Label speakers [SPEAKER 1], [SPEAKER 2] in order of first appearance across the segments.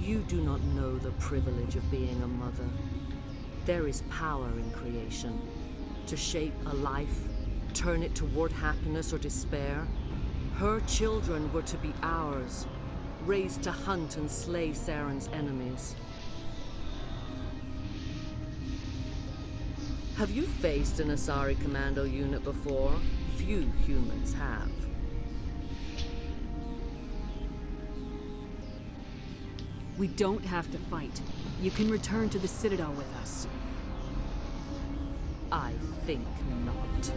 [SPEAKER 1] You do not know the privilege of being a mother. There is power in creation. To shape a life, turn it toward happiness or despair. Her children were to be ours, raised to hunt and slay Saren's enemies. Have you faced an Asari commando unit before? Few humans have.
[SPEAKER 2] We don't have to fight. You can return to the Citadel with us.
[SPEAKER 1] I think not.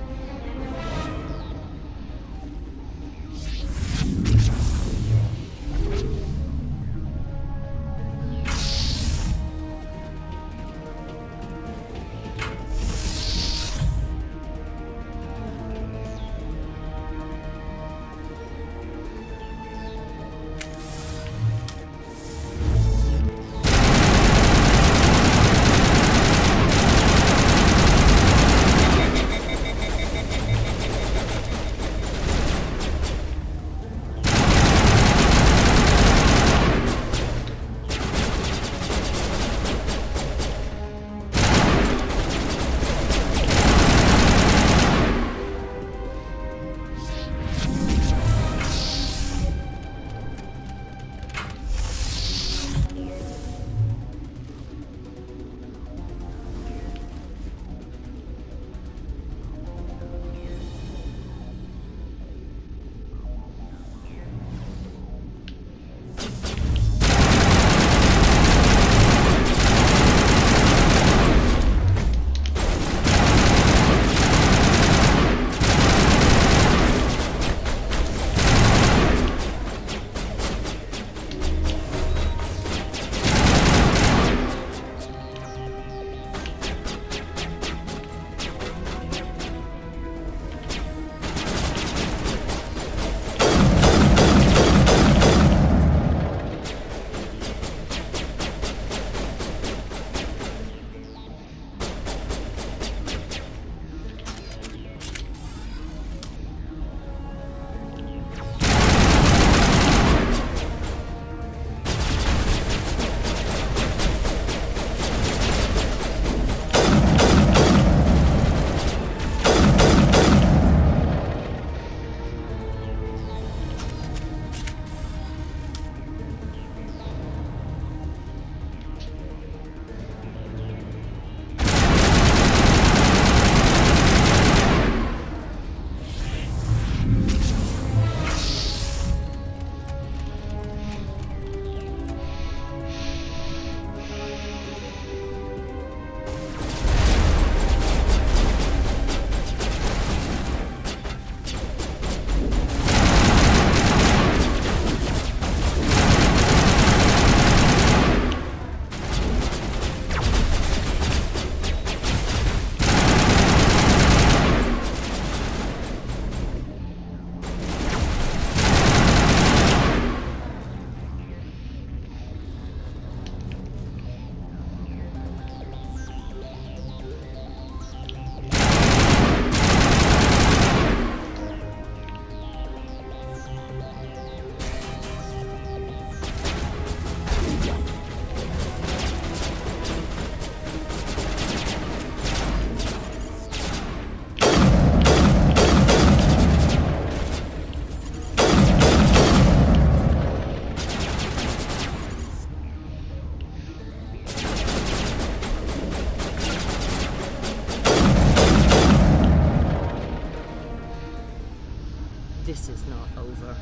[SPEAKER 1] This is not over.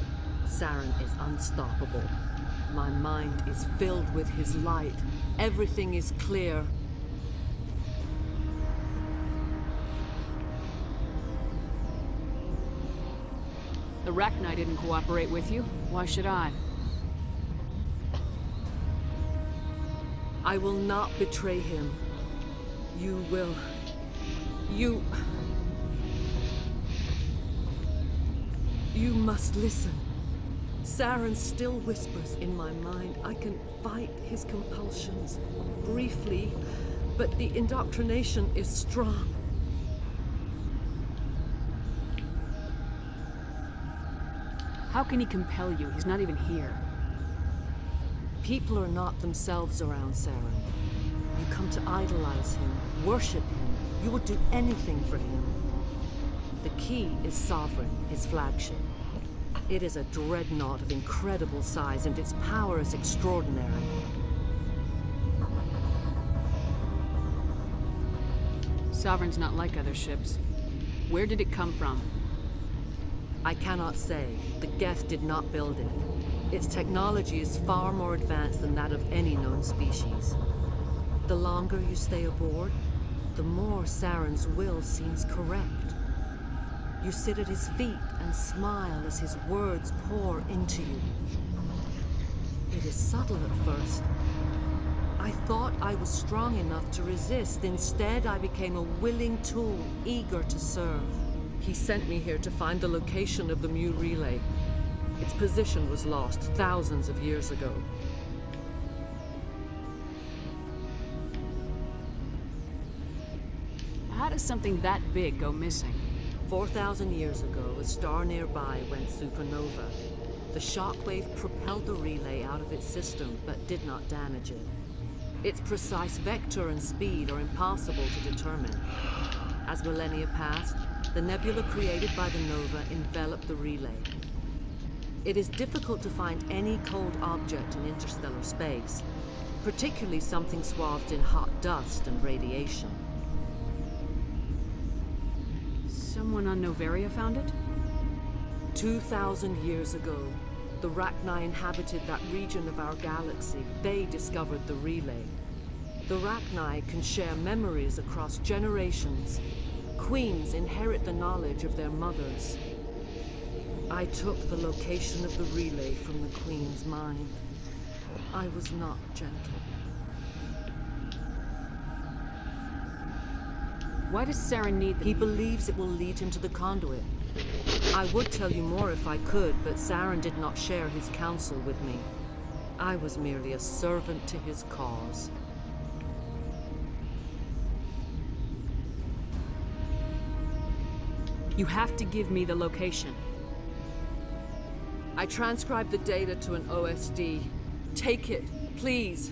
[SPEAKER 1] Saren is unstoppable. My mind is filled with his light. Everything is clear.
[SPEAKER 2] The Rachni didn't cooperate with you. Why should I?
[SPEAKER 1] I will not betray him. You will. You must listen. Saren still whispers in my mind. I can fight his compulsions briefly, but the indoctrination is strong.
[SPEAKER 2] How can he compel you? He's not even here.
[SPEAKER 1] People are not themselves around Saren. You come to idolize him, worship him. You would do anything for him. The key is Sovereign, his flagship. It is a dreadnought of incredible size, and its power is extraordinary.
[SPEAKER 2] Sovereign's not like other ships. Where did it come from?
[SPEAKER 1] I cannot say. The Geth did not build it. Its technology is far more advanced than that of any known species. The longer you stay aboard, the more Saren's will seems correct. You sit at his feet and smile as his words pour into you. It is subtle at first. I thought I was strong enough to resist. Instead, I became a willing tool, eager to serve. He sent me here to find the location of the Mu relay. Its position was lost thousands of years ago.
[SPEAKER 2] How does something that big go missing?
[SPEAKER 1] 4,000 years ago, a star nearby went supernova. The shockwave propelled the relay out of its system, but did not damage it. Its precise vector and speed are impossible to determine. As millennia passed, the nebula created by the nova enveloped the relay. It is difficult to find any cold object in interstellar space, particularly something swathed in hot dust and radiation.
[SPEAKER 2] Someone on Noveria found it?
[SPEAKER 1] 2,000 years ago, the Rachni inhabited that region of our galaxy. They discovered the relay. The Rachni can share memories across generations. Queens inherit the knowledge of their mothers. I took the location of the relay from the Queen's mind. I was not gentle.
[SPEAKER 2] Why does Saren need the...
[SPEAKER 1] He believes it will lead him to the conduit. I would tell you more if I could, but Saren did not share his counsel with me. I was merely a servant to his cause.
[SPEAKER 2] You have to give me the location.
[SPEAKER 1] I transcribed the data to an OSD. Take it, please.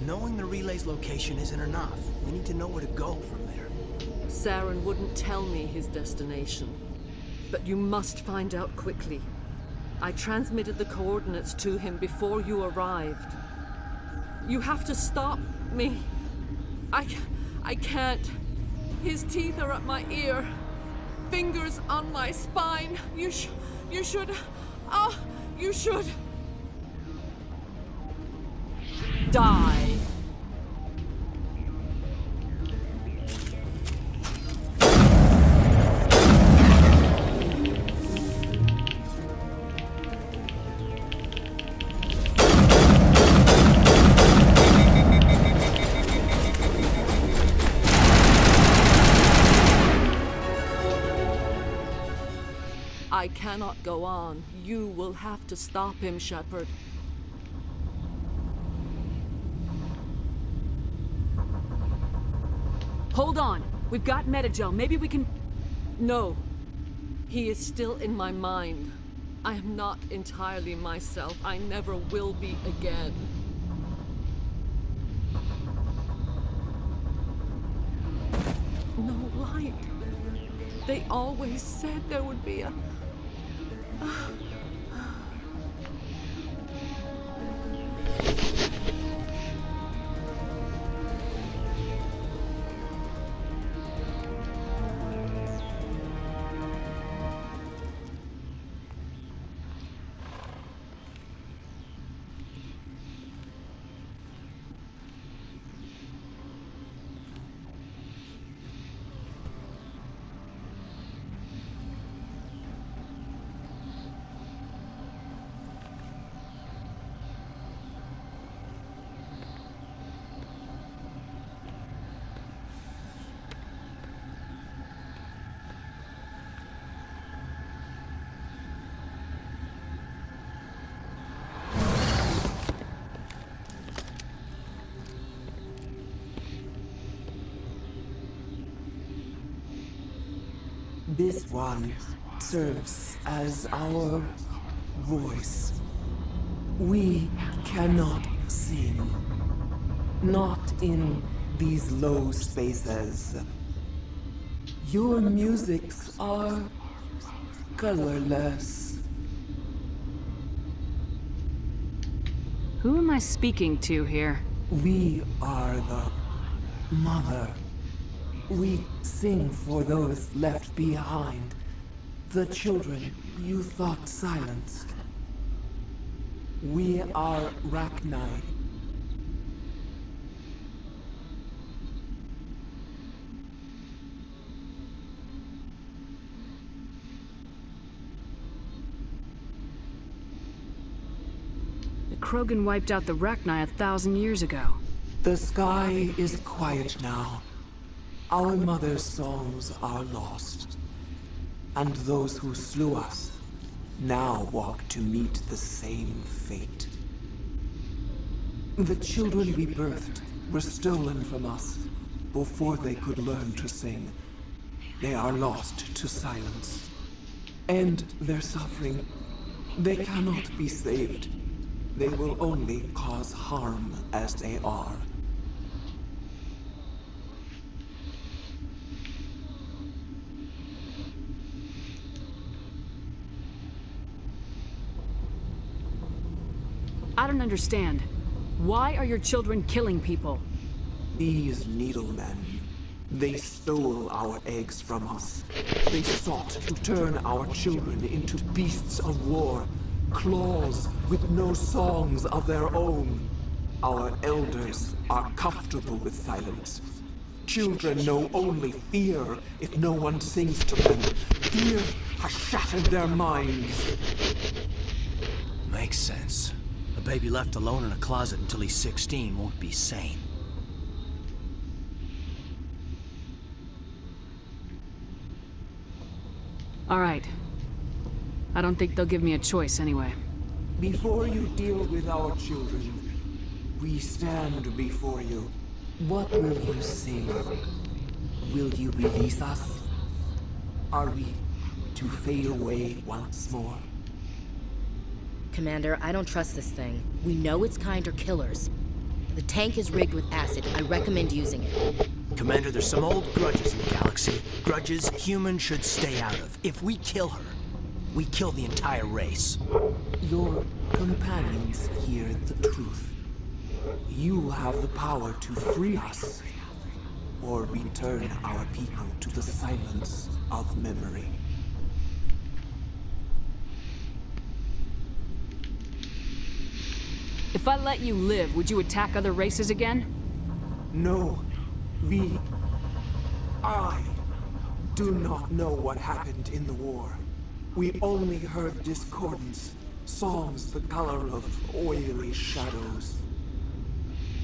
[SPEAKER 3] Knowing the relay's location isn't enough. We need to know where to go from there.
[SPEAKER 1] Saren wouldn't tell me his destination. But you must find out quickly. I transmitted the coordinates to him before you arrived. You have to stop me. I can't. His teeth are at my ear. Fingers on my spine. You should... you should... die. I cannot go on. You will have to stop him, Shepard.
[SPEAKER 2] Hold on. We've got Metagel. Maybe we can...
[SPEAKER 1] No. He is still in my mind. I am not entirely myself. I never will be again. No light. They always said there would be a...
[SPEAKER 4] This one serves as our voice. We cannot sing. Not in these low spaces. Your musics are colorless.
[SPEAKER 2] Who am I speaking to here?
[SPEAKER 4] We are the mother. We sing for those left behind. The children you thought silenced. We are Rachni.
[SPEAKER 2] The Krogan wiped out the Rachni 1,000 years ago.
[SPEAKER 4] The sky is quiet now. Our mother's songs are lost. And those who slew us now walk to meet the same fate. The children we birthed were stolen from us before they could learn to sing. They are lost to silence. And their suffering, they cannot be saved. They will only cause harm as they are.
[SPEAKER 2] I don't understand. Why are your children killing people?
[SPEAKER 4] These needlemen, they stole our eggs from us. They sought to turn our children into beasts of war, claws with no songs of their own. Our elders are comfortable with silence. Children know only fear if no one sings to them. Fear has shattered their minds.
[SPEAKER 3] Makes sense. A baby left alone in a closet until he's 16 won't be sane.
[SPEAKER 2] All right. I don't think they'll give me a choice anyway.
[SPEAKER 4] Before you deal with our children, we stand before you. What will you sing? Will you release us? Are we to fade away once more?
[SPEAKER 5] Commander, I don't trust this thing. We know its kind are killers. The tank is rigged with acid. I recommend using it.
[SPEAKER 3] Commander, there's some old grudges in the galaxy. Grudges humans should stay out of. If we kill her, we kill the entire race.
[SPEAKER 4] Your companions hear the truth. You have the power to free us, or return our people to the silence of memory.
[SPEAKER 2] If I let you live, would you attack other races again?
[SPEAKER 4] No, I do not know what happened in the war. We only heard discordance, songs the color of oily shadows.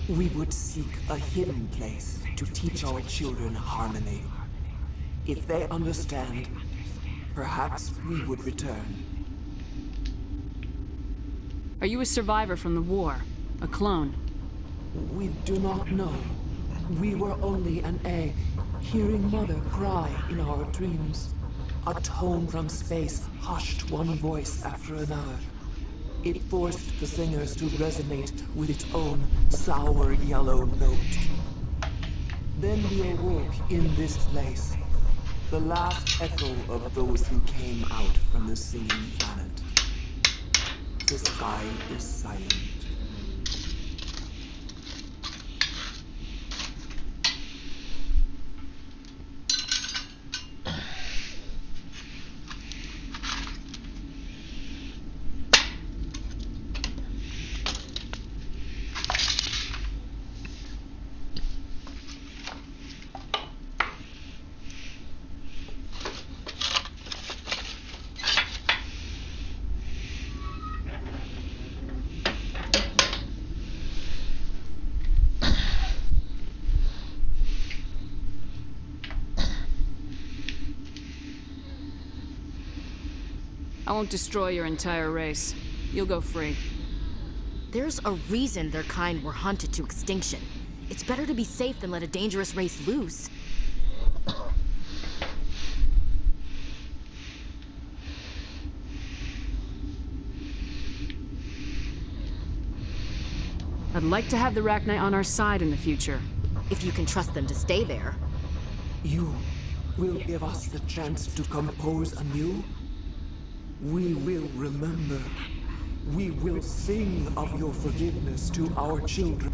[SPEAKER 4] We would seek a hidden place to teach our children harmony. If they understand, perhaps we would return.
[SPEAKER 2] Are you a survivor from the war? A clone?
[SPEAKER 4] We do not know. We were only an egg, hearing Mother cry in our dreams. A tone from space hushed one voice after another. It forced the singers to resonate with its own sour yellow note. Then we awoke in this place, the last echo of those who came out from the singing planet. The sky is silent.
[SPEAKER 2] I won't destroy your entire race. You'll go free.
[SPEAKER 5] There's a reason their kind were hunted to extinction. It's better to be safe than let a dangerous race loose.
[SPEAKER 2] I'd like to have the Rachni on our side in the future.
[SPEAKER 5] If you can trust them to stay there.
[SPEAKER 4] You will give us the chance to compose anew? We will remember. We will sing of your forgiveness to our children.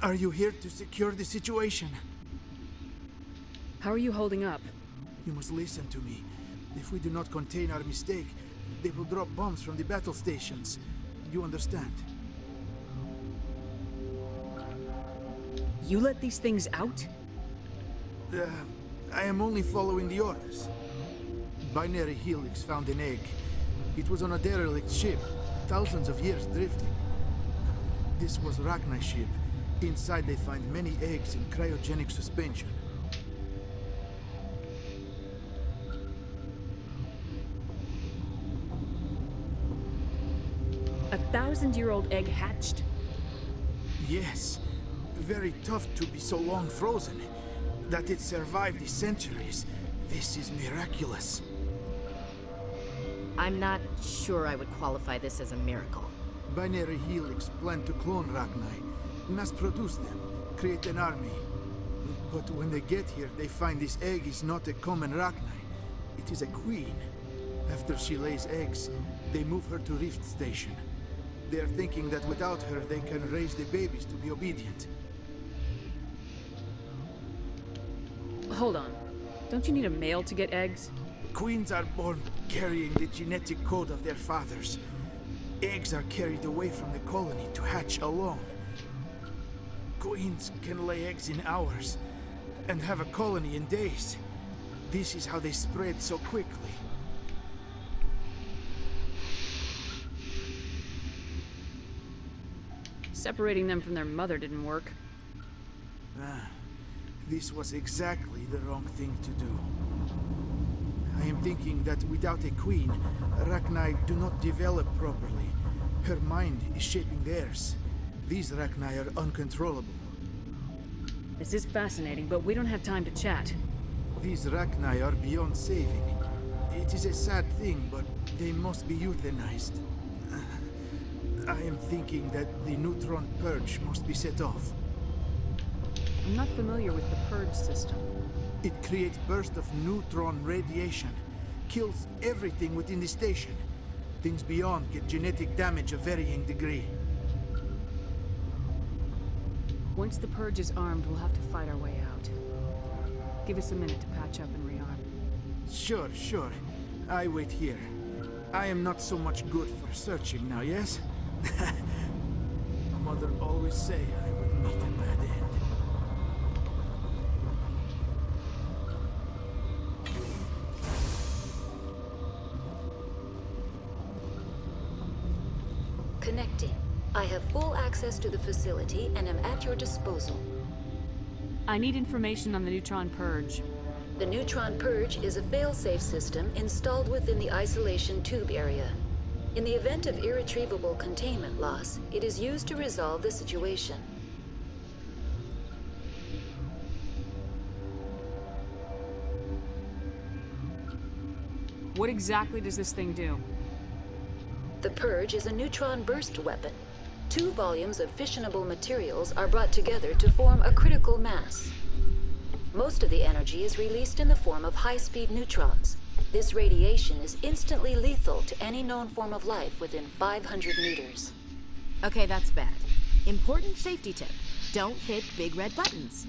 [SPEAKER 6] Are you here to secure the situation?
[SPEAKER 2] How are you holding up?
[SPEAKER 6] You must listen to me. If we do not contain our mistake, they will drop bombs from the battle stations. You understand?
[SPEAKER 2] You let these things out?
[SPEAKER 6] I am only following the orders. Binary Helix found an egg. It was on a derelict ship, thousands of years drifting. This was Rachni's ship. Inside they find many eggs in cryogenic suspension.
[SPEAKER 2] A 1,000-year-old egg hatched?
[SPEAKER 6] Yes. Very tough to be so long frozen. That it survived the centuries. This is miraculous.
[SPEAKER 5] I'm not sure I would qualify this as a miracle.
[SPEAKER 6] Binary Helix planned to clone Rachni, mass produce them, create an army. But when they get here, they find this egg is not a common Rachni. It is a queen. After she lays eggs, they move her to Rift Station. They are thinking that without her, they can raise the babies to be obedient.
[SPEAKER 2] Hold on. Don't you need a male to get eggs?
[SPEAKER 6] Queens are born carrying the genetic code of their fathers. Eggs are carried away from the colony to hatch alone. Queens can lay eggs in hours and have a colony in days. This is how they spread so quickly.
[SPEAKER 2] Separating them from their mother didn't work.
[SPEAKER 6] This was exactly the wrong thing to do. I am thinking that without a queen, Rachni do not develop properly. Her mind is shaping theirs. These Rachni are uncontrollable.
[SPEAKER 2] This is fascinating, but we don't have time to chat.
[SPEAKER 6] These Rachni are beyond saving. It is a sad thing, but they must be euthanized. I am thinking that the neutron purge must be set off.
[SPEAKER 2] I'm not familiar with the purge system.
[SPEAKER 6] It creates bursts of neutron radiation, kills everything within the station. Things beyond get genetic damage of varying degree.
[SPEAKER 2] Once the Purge is armed, we'll have to fight our way out. Give us a minute to patch up and rearm.
[SPEAKER 6] Sure, sure. I wait here. I am not so much good for searching now, yes? Mother always say I would meet a bad end.
[SPEAKER 7] Connecting. I have full access to the facility and am at your disposal.
[SPEAKER 2] I need information on the Neutron Purge.
[SPEAKER 7] The Neutron Purge is a fail-safe system installed within the isolation tube area. In the event of irretrievable containment loss, it is used to resolve the situation.
[SPEAKER 2] What exactly does this thing do?
[SPEAKER 7] The Purge is a neutron burst weapon. 2 volumes of fissionable materials are brought together to form a critical mass. Most of the energy is released in the form of high-speed neutrons. This radiation is instantly lethal to any known form of life within 500 meters.
[SPEAKER 5] Okay, that's bad. Important safety tip. Don't hit big red buttons.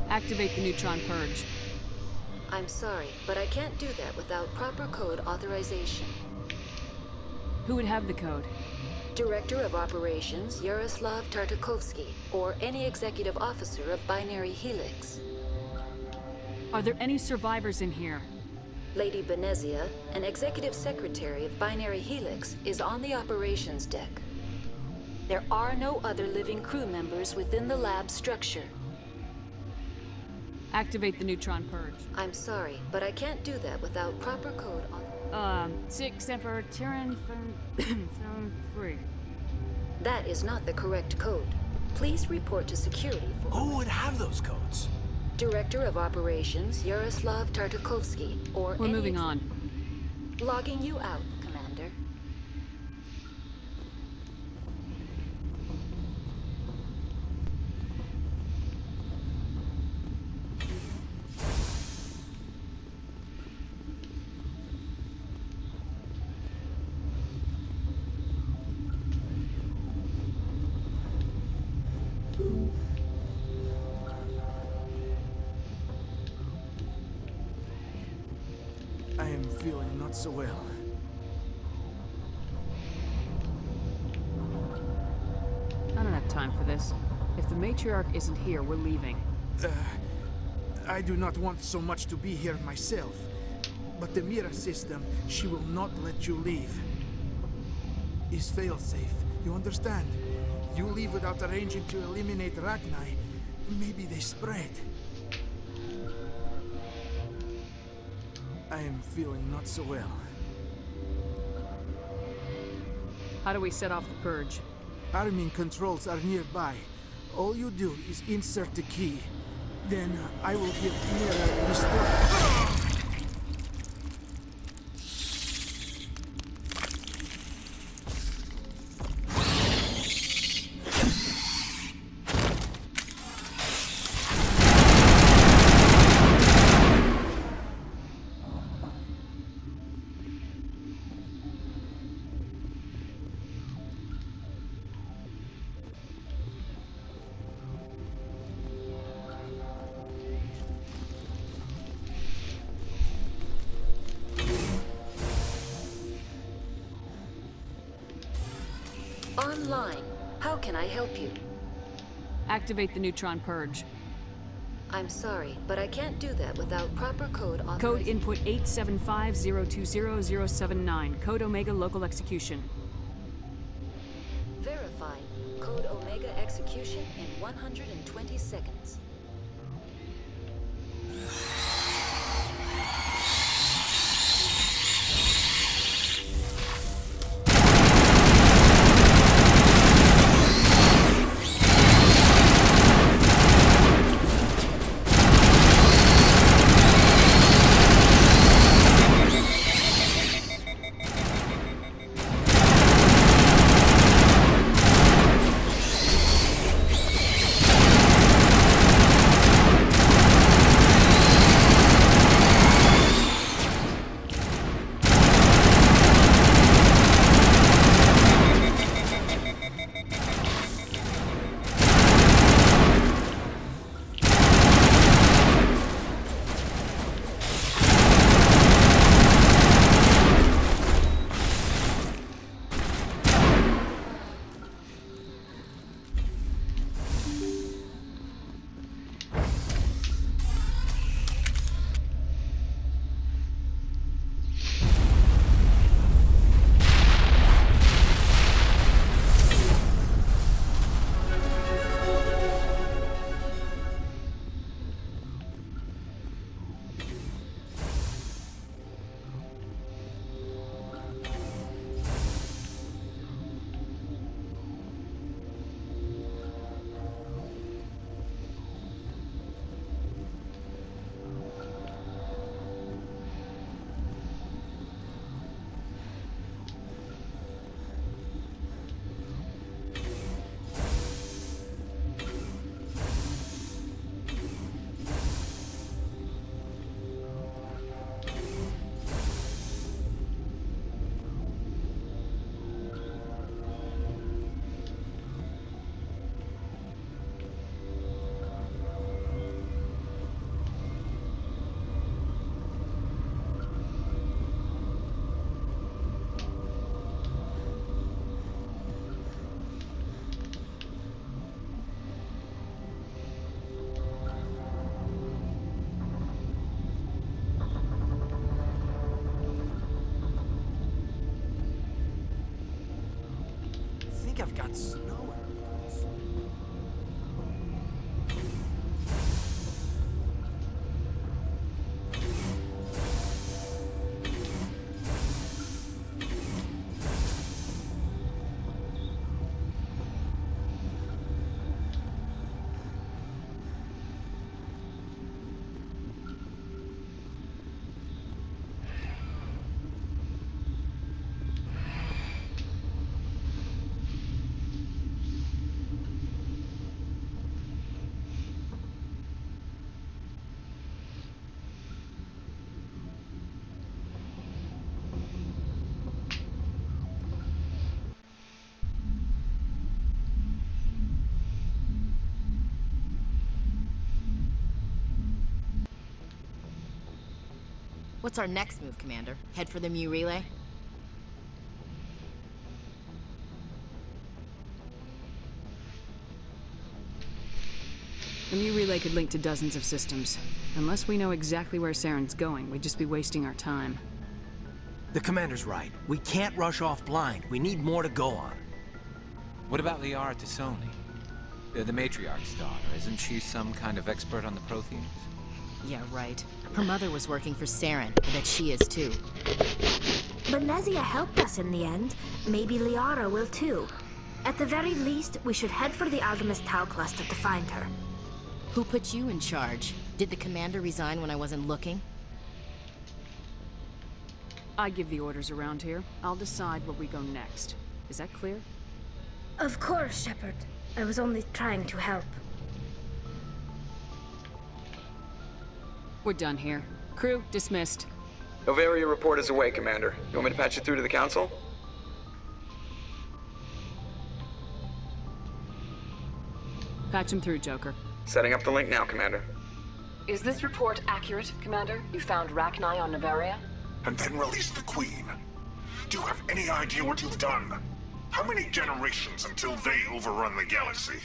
[SPEAKER 2] Activate the Neutron Purge.
[SPEAKER 7] I'm sorry, but I can't do that without proper code authorization.
[SPEAKER 2] Who would have the code?
[SPEAKER 7] Director of Operations Yaroslav Tartakovsky, or any executive officer of Binary Helix.
[SPEAKER 2] Are there any survivors in here?
[SPEAKER 7] Lady Benezia, an executive secretary of Binary Helix, is on the operations deck. There are no other living crew members within the lab structure.
[SPEAKER 2] Activate the Neutron Purge.
[SPEAKER 7] I'm sorry, but I can't do that without proper code on...
[SPEAKER 2] 6 Emperor Tyrann 3.
[SPEAKER 7] That is not the correct code. Please report to security for...
[SPEAKER 3] Who would have those codes?
[SPEAKER 7] Director of Operations Yaroslav Tartakovsky, or
[SPEAKER 2] We're
[SPEAKER 7] any
[SPEAKER 2] moving on.
[SPEAKER 7] Logging you out, Commander.
[SPEAKER 6] I am feeling not so well.
[SPEAKER 2] I don't have time for this. If the matriarch isn't here, we're leaving.
[SPEAKER 6] I do not want so much to be here myself. But the Mira system, she will not let you leave. Is fail-safe, you understand? You leave without arranging to eliminate Rachni, maybe they spread. I am feeling not so well.
[SPEAKER 2] How do we set off the Purge?
[SPEAKER 6] Arming controls are nearby. All you do is insert the key. Then I will give Mira destruct.
[SPEAKER 7] Online. How can I help you?
[SPEAKER 2] Activate the Neutron Purge.
[SPEAKER 7] I'm sorry, but I can't do that without proper code
[SPEAKER 2] Code
[SPEAKER 7] authorization.
[SPEAKER 2] input 875020079. Code Omega local execution.
[SPEAKER 7] execution in 120 seconds.
[SPEAKER 3] I think I've got snow in my boots.
[SPEAKER 5] What's our next move, Commander? Head for the Mu relay?
[SPEAKER 2] The Mu relay could link to dozens of systems. Unless we know exactly where Saren's going, we'd just be wasting our time.
[SPEAKER 3] The commander's right. We can't rush off blind. We need more to go on.
[SPEAKER 8] What about Liara T'Soni? The Matriarch's daughter. Isn't she some kind of expert on the Protheans?
[SPEAKER 5] Yeah, right. Her mother was working for Saren, and that she is too.
[SPEAKER 9] But Nezia helped us in the end. Maybe Liara will too. At the very least, we should head for the Artemis Tau cluster to find her.
[SPEAKER 5] Who put you in charge? Did the commander resign when I wasn't looking?
[SPEAKER 2] I give the orders around here. I'll decide where we go next. Is that clear?
[SPEAKER 9] Of course, Shepard. I was only trying to help.
[SPEAKER 2] We're done here. Crew, dismissed.
[SPEAKER 10] Novaria report is away, Commander. You want me to patch you through to the Council?
[SPEAKER 2] Patch him through, Joker.
[SPEAKER 10] Setting up the link now, Commander.
[SPEAKER 11] Is this report accurate, Commander? You found Rachni on Novaria?
[SPEAKER 12] And then released the Queen. Do you have any idea what you've done? How many generations until they overrun the galaxy?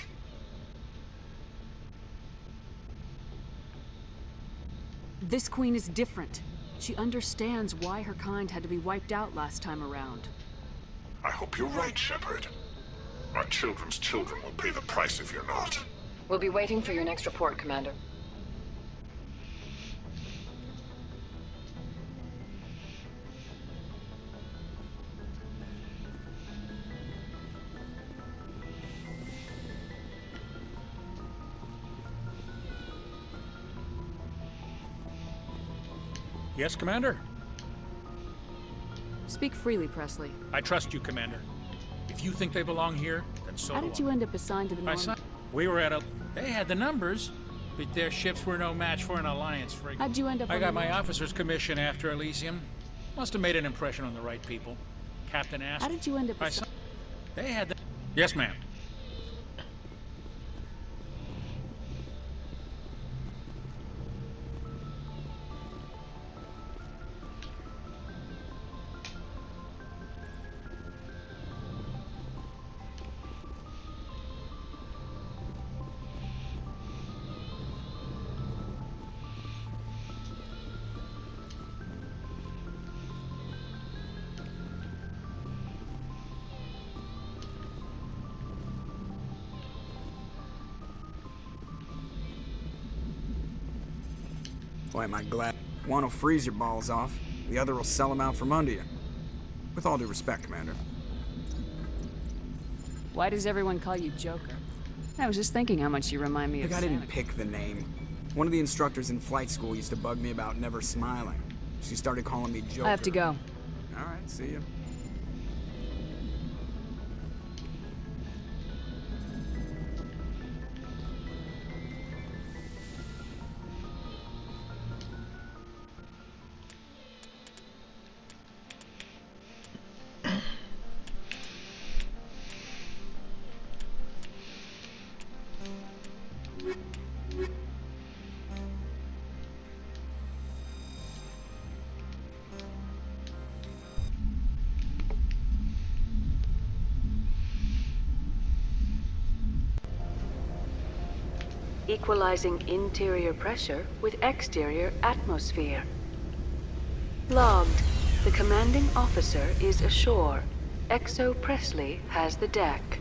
[SPEAKER 2] This Queen is different. She understands why her kind had to be wiped out last time around.
[SPEAKER 12] I hope you're right, Shepard. Our children's children will pay the price if you're not.
[SPEAKER 11] We'll be waiting for your next report, Commander.
[SPEAKER 13] Yes, Commander?
[SPEAKER 2] Speak freely, Presley.
[SPEAKER 13] I trust you, Commander. If you think they belong here, then so
[SPEAKER 2] How
[SPEAKER 13] do
[SPEAKER 2] did you end up assigned to the Norman?
[SPEAKER 13] We were at a... They had the numbers, but their ships were no match for an Alliance frigate.
[SPEAKER 2] How'd you end up
[SPEAKER 13] I
[SPEAKER 2] on
[SPEAKER 13] got
[SPEAKER 2] the
[SPEAKER 13] my
[SPEAKER 2] Norman?
[SPEAKER 13] officer's commission after Elysium. Must have made an impression on the right people. Captain asked...
[SPEAKER 2] How did you end up assigned?
[SPEAKER 13] They had the... Yes, ma'am.
[SPEAKER 14] Boy, am I glad. One will freeze your balls off, the other will sell them out from under you. With all due respect, Commander.
[SPEAKER 2] Why does everyone call you Joker? I was just thinking how much you remind me of
[SPEAKER 14] Look, I didn't
[SPEAKER 2] Santa.
[SPEAKER 14] pick the name. One of the instructors in flight school used to bug me about never smiling. She started calling me Joker.
[SPEAKER 2] I have to go.
[SPEAKER 14] All right, see you.
[SPEAKER 15] Equalizing interior pressure with exterior atmosphere. Logged. The commanding officer is ashore. Exo Presley has the deck.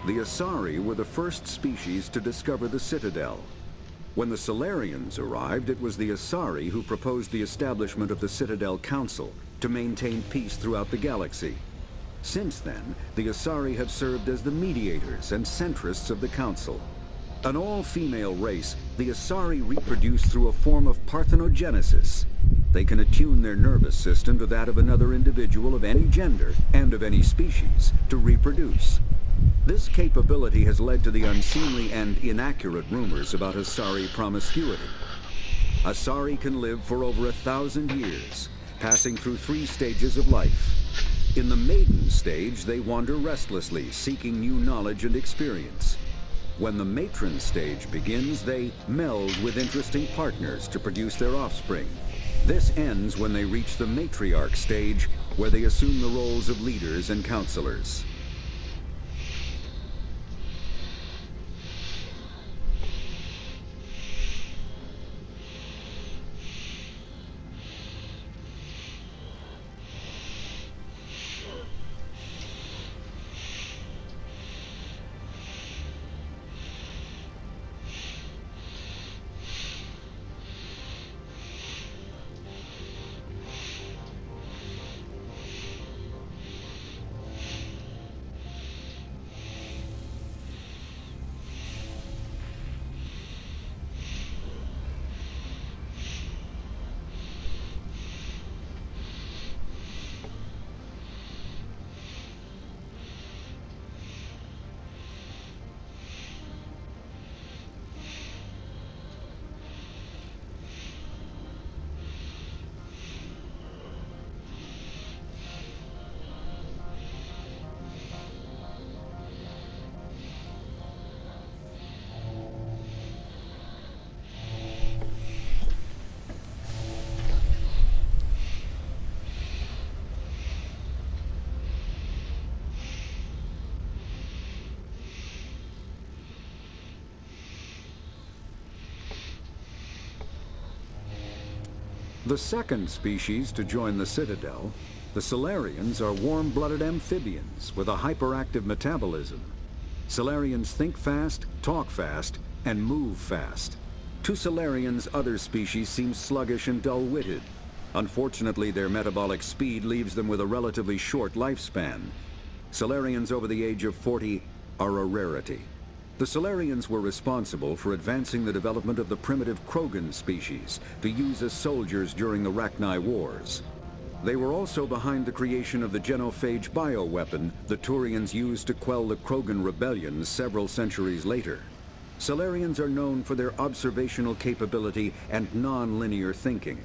[SPEAKER 16] The Asari were the first species to discover the Citadel. When the Solarians arrived, it was the Asari who proposed the establishment of the Citadel Council to maintain peace throughout the galaxy. Since then, the Asari have served as the mediators and centrists of the Council. An all-female race, the Asari reproduce through a form of parthenogenesis. They can attune their nervous system to that of another individual of any gender and of any species to reproduce. This capability has led to the unseemly and inaccurate rumors about Asari promiscuity. Asari can live for over 1,000 years, passing through 3 stages of life. In the maiden stage, they wander restlessly, seeking new knowledge and experience. When the matron stage begins, they meld with interesting partners to produce their offspring. This ends when they reach the matriarch stage, where they assume the roles of leaders and counselors. The second species to join the Citadel, the Salarians, are warm-blooded amphibians with a hyperactive metabolism. Salarians think fast, talk fast, and move fast. To Salarians, other species seem sluggish and dull-witted. Unfortunately, their metabolic speed leaves them with a relatively short lifespan. Salarians over the age of 40 are a rarity. The Salarians were responsible for advancing the development of the primitive Krogan species to use as soldiers during the Rachni Wars. They were also behind the creation of the genophage bioweapon the Turians used to quell the Krogan rebellions several centuries later. Salarians are known for their observational capability and non-linear thinking.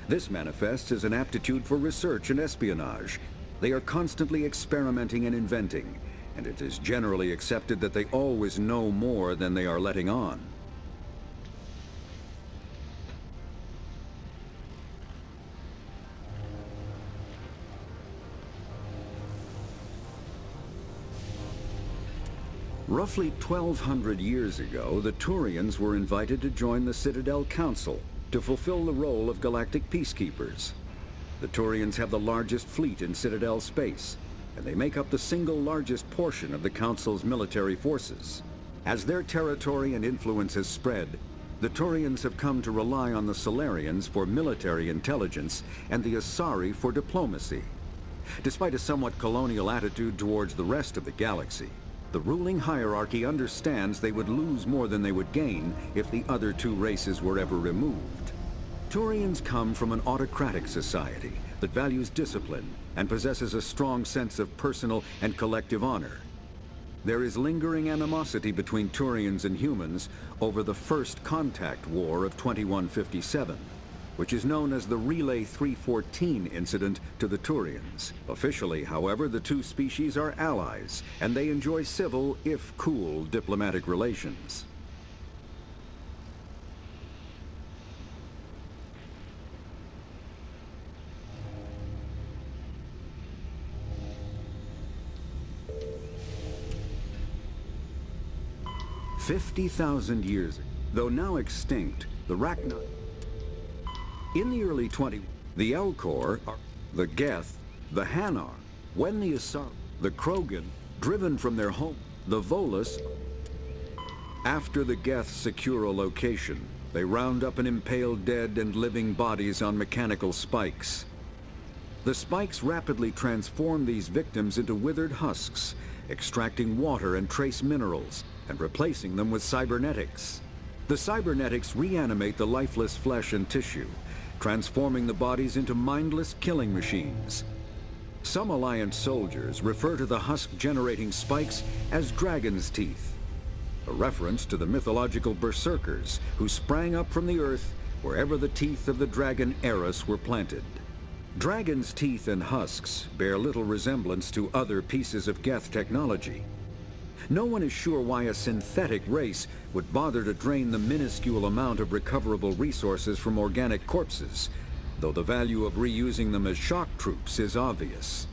[SPEAKER 16] This manifests as an aptitude for research and espionage. They are constantly experimenting and inventing, and it is generally accepted that they always know more than they are letting on. Roughly 1,200 years ago, the Turians were invited to join the Citadel Council to fulfill the role of galactic peacekeepers. The Turians have the largest fleet in Citadel space, and they make up the single largest portion of the Council's military forces. As their territory and influence has spread, the Turians have come to rely on the Salarians for military intelligence and the Asari for diplomacy. Despite a somewhat colonial attitude towards the rest of the galaxy, the ruling hierarchy understands they would lose more than they would gain if the other two races were ever removed. Turians come from an autocratic society that values discipline and possesses a strong sense of personal and collective honor. There is lingering animosity between Turians and humans over the First Contact War of 2157, which is known as the Relay 314 incident to the Turians. Officially, however, the two species are allies, and they enjoy civil, if cool, diplomatic relations. "50,000 years, though now extinct, the Rachni. In the early the Elcor, the Geth, the Hanar, when the Asar, the Krogan, driven from their home, the Volus. After the Geth secure a location, they round up and impale dead and living bodies on mechanical spikes. The spikes rapidly transform these victims into withered husks, extracting water and trace minerals, and replacing them with cybernetics. The cybernetics reanimate the lifeless flesh and tissue, transforming the bodies into mindless killing machines. Some Alliance soldiers refer to the husk-generating spikes as dragon's teeth, a reference to the mythological berserkers who sprang up from the earth wherever the teeth of the dragon Eris were planted. Dragon's teeth and husks bear little resemblance to other pieces of Geth technology. No one is sure why a synthetic race would bother to drain the minuscule amount of recoverable resources from organic corpses, though the value of reusing them as shock troops is obvious.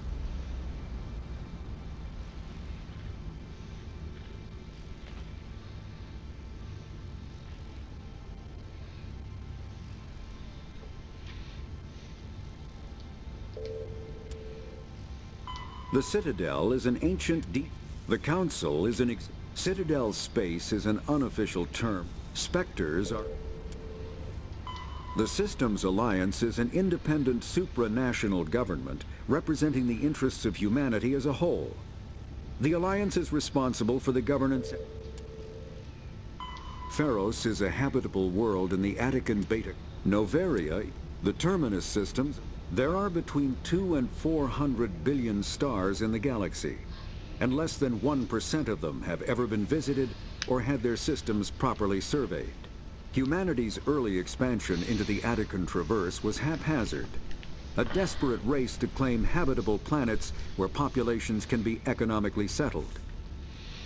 [SPEAKER 16] The Citadel is an ancient The Council is an Citadel space is an unofficial term. Spectres are... The Systems Alliance is an independent supranational government representing the interests of humanity as a whole. The Alliance is responsible for the governance... Pharos is a habitable world in the Attican Beta. Noveria, the Terminus systems, there are between 200 and 400 billion stars in the galaxy, and less than 1% of them have ever been visited or had their systems properly surveyed. Humanity's early expansion into the Attican Traverse was haphazard, a desperate race to claim habitable planets where populations can be economically settled.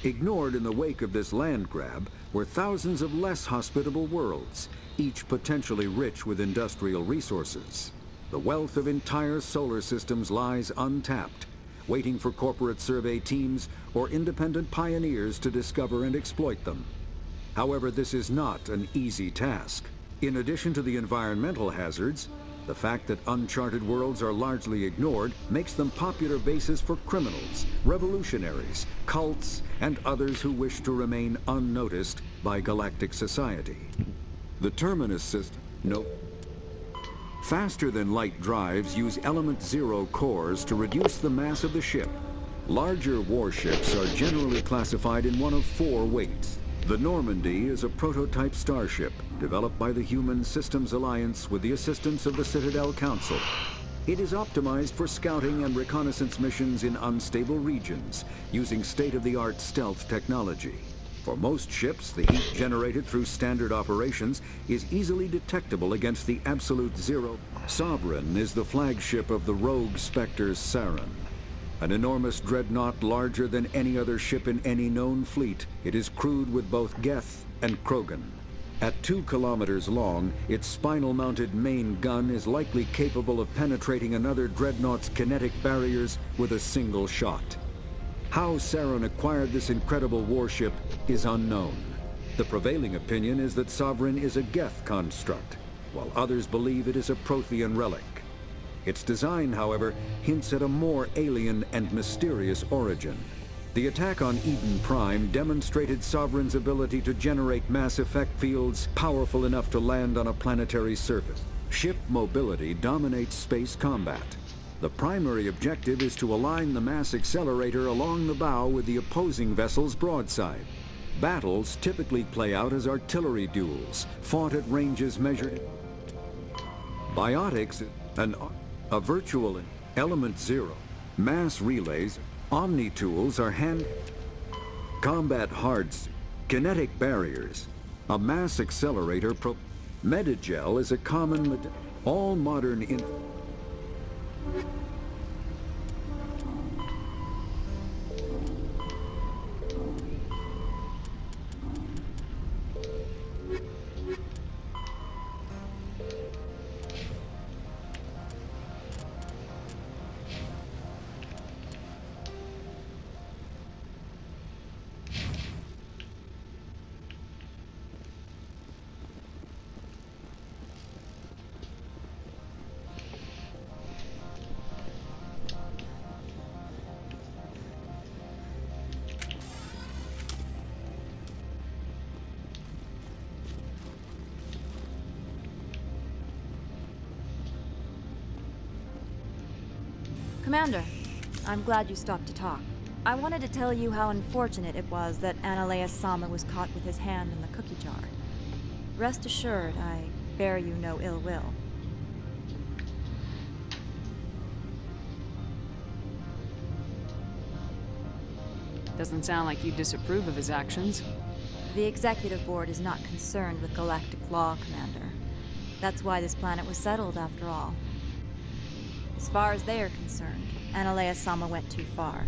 [SPEAKER 16] Ignored in the wake of this land grab were thousands of less hospitable worlds, each potentially rich with industrial resources. The wealth of entire solar systems lies untapped, waiting for corporate survey teams or independent pioneers to discover and exploit them. However, this is not an easy task. In addition to the environmental hazards, The fact that uncharted worlds are largely ignored makes them popular bases for criminals, revolutionaries, cults, and others who wish to remain unnoticed by galactic society. The Terminus system, faster-than-light drives use Element Zero cores to reduce the mass of the ship. Larger warships are generally classified in one of 4 weights. The Normandy is a prototype starship developed by the Human Systems Alliance with the assistance of the Citadel Council. It is optimized for scouting and reconnaissance missions in unstable regions using state-of-the-art stealth technology. For most ships, the heat generated through standard operations is easily detectable against the absolute zero. Sovereign is the flagship of the rogue Spectres Saren. An enormous dreadnought larger than any other ship in any known fleet, it is crewed with both Geth and Krogan. At 2 kilometers long, its spinal-mounted main gun is likely capable of penetrating another dreadnought's kinetic barriers with a single shot. How Saren acquired this incredible warship is unknown. The prevailing opinion is that Sovereign is a Geth construct, while others believe it is a Prothean relic. Its design, however, hints at a more alien and mysterious origin. The attack on Eden Prime demonstrated Sovereign's ability to generate mass effect fields powerful enough to land on a planetary surface. Ship mobility dominates space combat. The primary objective is to align the mass accelerator along the bow with the opposing vessel's broadside. Battles typically play out as artillery duels, fought at ranges measured. Biotics, a virtual Element Zero, mass relays, omni-tools are combat hards, kinetic barriers, a mass accelerator Medigel is a common all modern
[SPEAKER 17] Commander, I'm glad you stopped to talk. I wanted to tell you how unfortunate it was that Analea Sama was caught with his hand in the cookie jar. Rest assured, I bear you no ill will.
[SPEAKER 2] Doesn't sound like you disapprove of his actions.
[SPEAKER 17] The Executive Board is not concerned with galactic law, Commander. That's why this planet was settled, after all. As far as they are concerned, Analea Sama went too far.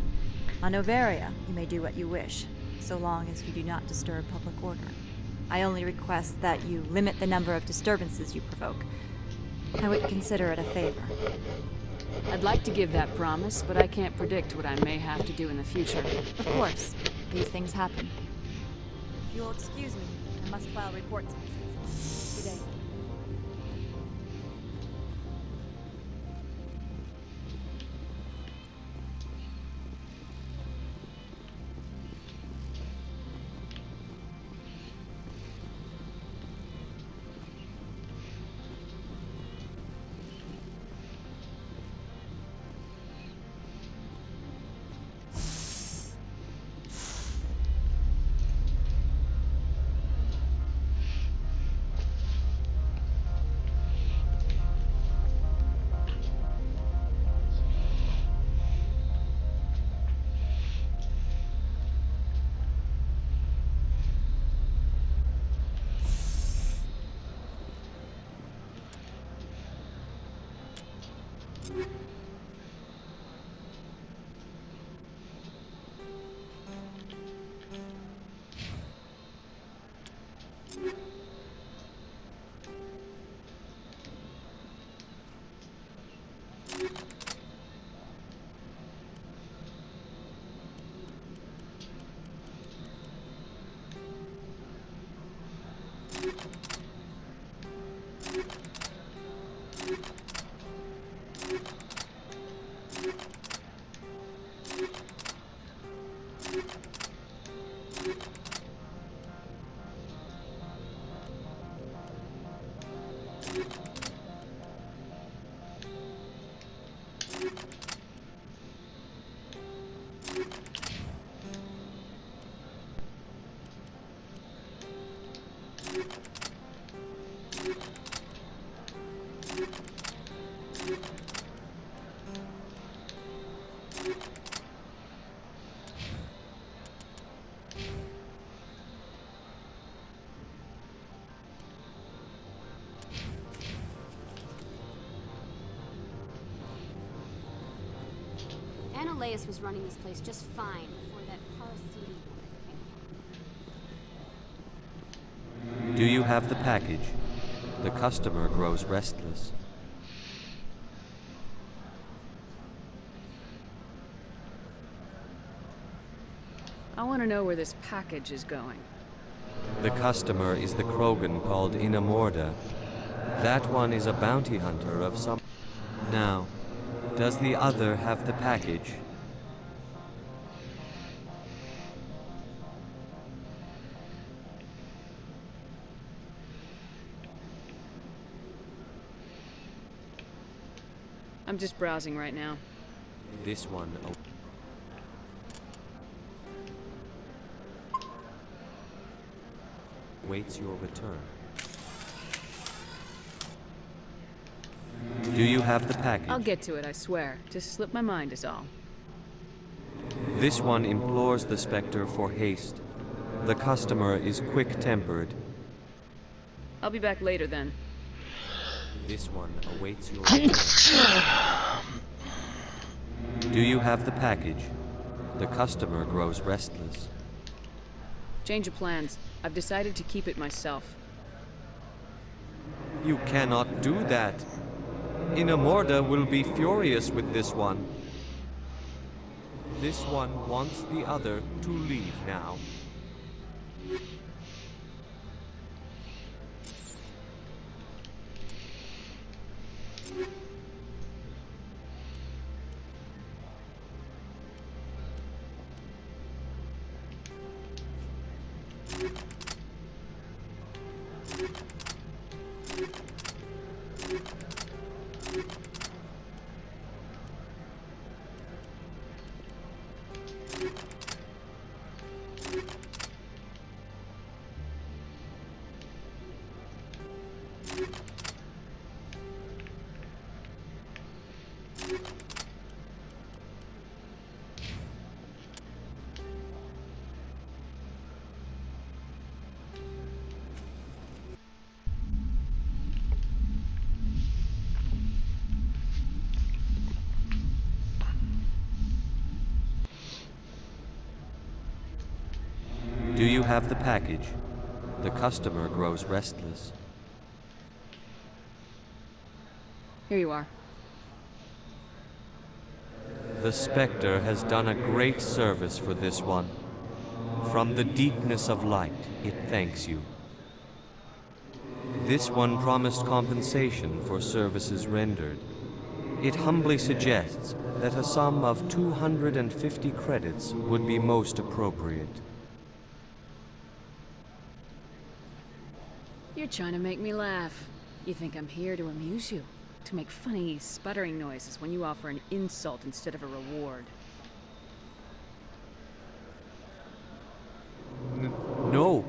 [SPEAKER 17] On Noveria, you may do what you wish, so long as you do not disturb public order. I only request that you limit the number of disturbances you provoke. I would consider it a favor.
[SPEAKER 2] I'd like to give that promise, but I can't predict what I may have to do in the future.
[SPEAKER 17] Of course. These things happen. If you'll excuse me, I must file reports on this. Good day.
[SPEAKER 18] Ananias was running this place just fine before that Parasini woman came.
[SPEAKER 19] Do you have the package? The customer grows restless.
[SPEAKER 2] I want to know where this package is going.
[SPEAKER 19] The customer is the Krogan called Inamorda. That one is a bounty hunter of some... Now, does the other have the package?
[SPEAKER 2] I'm just browsing right now.
[SPEAKER 19] This one... awaits your return. Do you have the package?
[SPEAKER 2] I'll get to it, I swear. Just slipped my mind is all.
[SPEAKER 19] This one implores the Spectre for haste. The customer is quick-tempered.
[SPEAKER 2] I'll be back later then.
[SPEAKER 19] This one awaits your return. Do you have the package? The customer grows restless.
[SPEAKER 2] Change of plans. I've decided to keep it myself.
[SPEAKER 19] You cannot do that. Inamorda will be furious with this one. This one wants the other to leave now. Do you have the package? The customer grows restless.
[SPEAKER 2] Here you are.
[SPEAKER 19] The Spectre has done a great service for this one. From the deepness of light, it thanks you. This one promised compensation for services rendered. It humbly suggests that a sum of 250 credits would be most appropriate.
[SPEAKER 2] You're trying to make me laugh. You think I'm here to amuse you? To make funny, sputtering noises when you offer an insult instead of a reward.
[SPEAKER 19] No,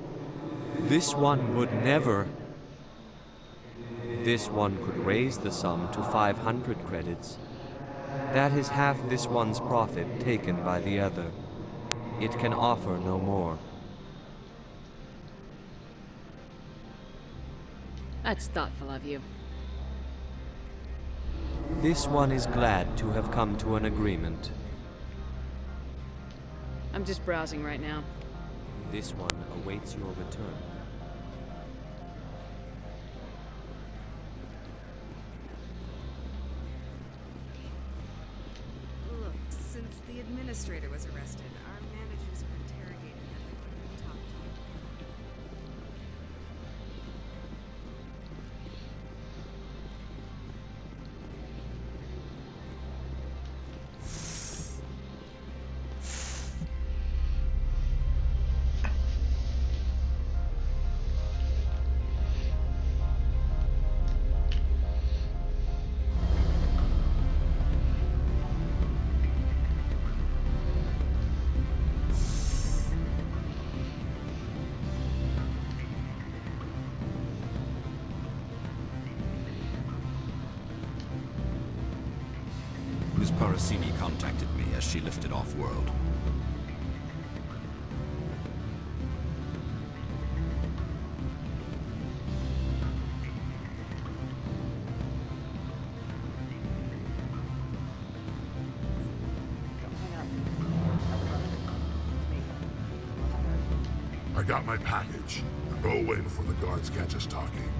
[SPEAKER 19] this one would never. This one could raise the sum to 500 credits. That is half this one's profit taken by the other. It can offer no more.
[SPEAKER 2] That's thoughtful of you.
[SPEAKER 19] This one is glad to have come to an agreement.
[SPEAKER 2] I'm just browsing right now.
[SPEAKER 19] This one awaits your return.
[SPEAKER 20] Look, since the administrator was arrested, our managers are interrogating everyone we talked to.
[SPEAKER 21] Ms. Parasini contacted me as she lifted off-world.
[SPEAKER 12] got my package. Now go away before the guards catch us talking.